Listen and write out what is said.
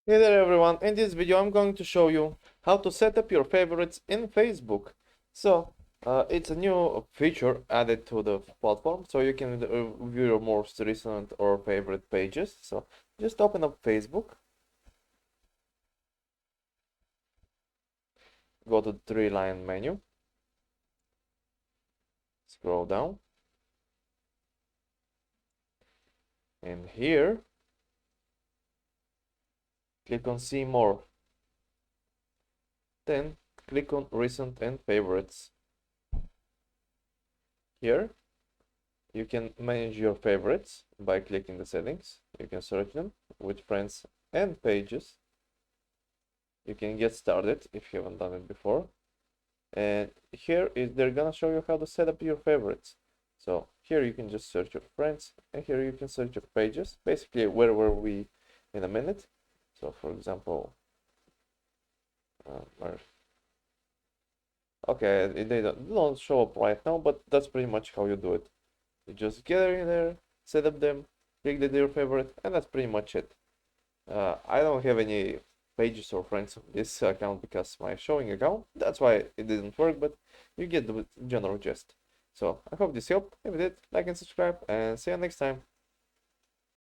Hey there everyone, in this video I'm going to show you how to set up your favorites in Facebook. It's a new feature added to the platform, so you can view your most recent or favorite pages. So just open up Facebook, go to the three-line menu, scroll down, and here click on See More. Then click on Recent and Favorites. Here you can manage your favorites by clicking the settings. You can search them with friends and pages. You can get started if you haven't done it before. And they're gonna show you how to set up your favorites. So here you can just search your friends, and here you can search your pages. Basically, where were we in a minute? So for example, okay, they don't show up right now, but that's pretty much how you do it. You just get in there, set up them, click the your favorite, and that's pretty much it. I don't have any pages or friends on this account because my showing account, that's why it didn't work, but you get the general gist. So I hope this helped. If it did, like and subscribe, and see you next time.